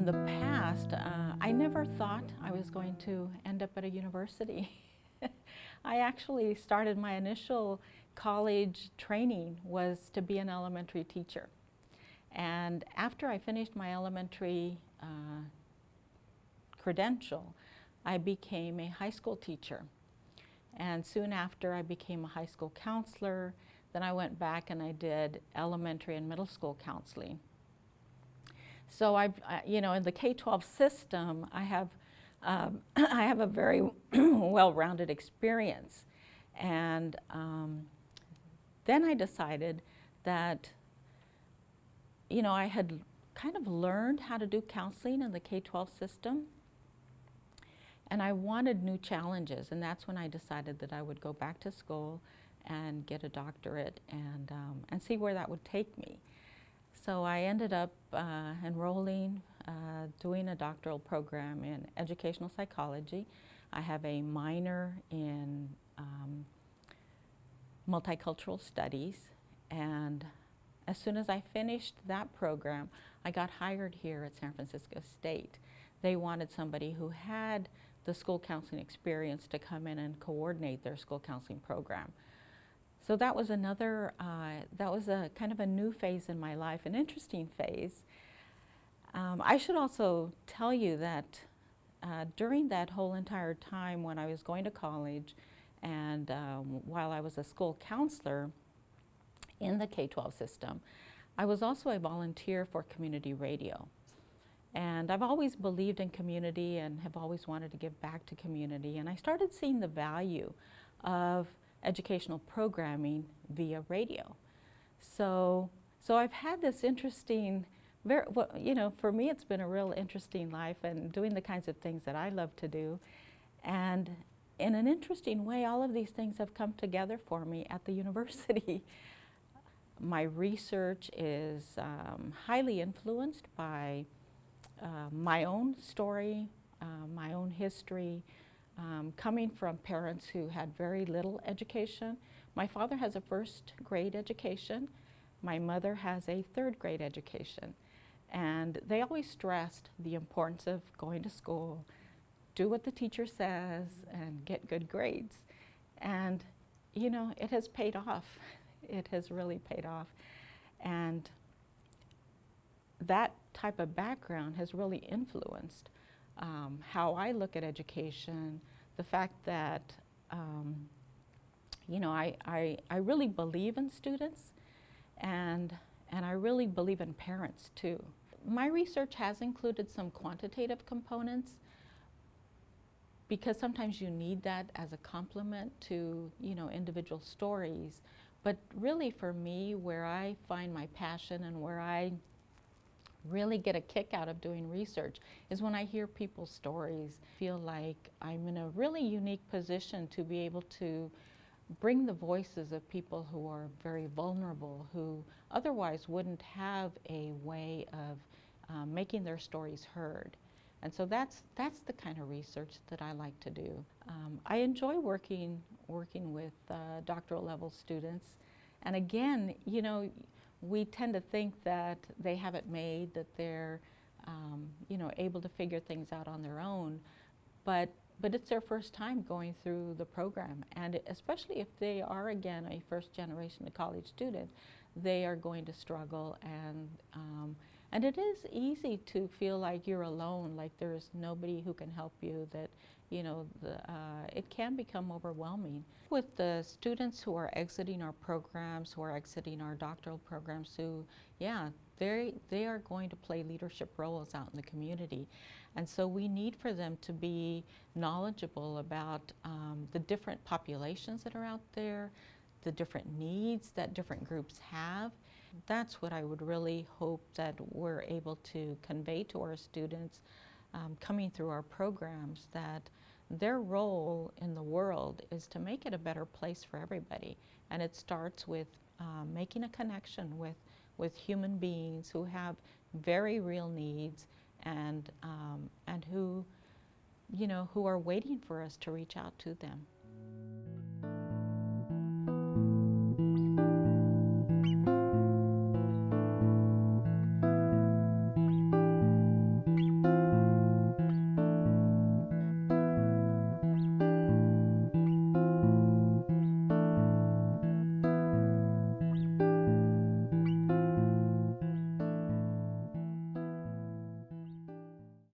In the past, I never thought I was going to end up at a university. I actually started my initial college training was to be an elementary teacher. And after I finished my elementary credential, I became a high school teacher. And soon after, I became a high school counselor. Then I went back and I did elementary and middle school counseling. So in the K-12 system, I have a very well-rounded experience. And then I decided that, I had kind of learned how to do counseling in the K-12 system. And I wanted new challenges, and that's when I decided that I would go back to school and get a doctorate and see where that would take me. So I ended up enrolling, doing a doctoral program in educational psychology. I have a minor in multicultural studies, and as soon as I finished that program, I got hired here at San Francisco State. They wanted somebody who had the school counseling experience to come in and coordinate their school counseling program. So that was that was a kind of a new phase in my life, an interesting phase. I should also tell you that during that whole entire time when I was going to college and while I was a school counselor in the K-12 system, I was also a volunteer for community radio. And I've always believed in community and have always wanted to give back to community. And I started seeing the value of educational programming via radio. So I've had this interesting, for me it's been a real interesting life and doing the kinds of things that I love to do. And in an interesting way, all of these things have come together for me at the university. My research is highly influenced by my own story, my own history, coming from parents who had very little education. My father has a first grade education. My mother has a third grade education. And they always stressed the importance of going to school, do what the teacher says, and get good grades. And, it has paid off. It has really paid off. And that type of background has really influenced how I look at education, the fact that, I really believe in students and I really believe in parents too. My research has included some quantitative components because sometimes you need that as a complement to, individual stories. But really for me, where I find my passion and where I really get a kick out of doing research is when I hear people's stories. I feel like I'm in a really unique position to be able to bring the voices of people who are very vulnerable, who otherwise wouldn't have a way of making their stories heard. And so that's the kind of research that I like to do. I enjoy working with doctoral level students. And again, we tend to think that they have it made, that they're, able to figure things out on their own, but it's their first time going through the program, and especially if they are, again, a first-generation college student, they are going to struggle, and it is easy to feel like you're alone, like there's nobody who can help you, that it can become overwhelming. With the students who are exiting our programs, who are exiting our doctoral programs, who, they are going to play leadership roles out in the community. And so we need for them to be knowledgeable about the different populations that are out there, the different needs that different groups have. That's what I would really hope that we're able to convey to our students coming through our programs, that their role in the world is to make it a better place for everybody. And it starts with making a connection with human beings who have very real needs and who are waiting for us to reach out to them.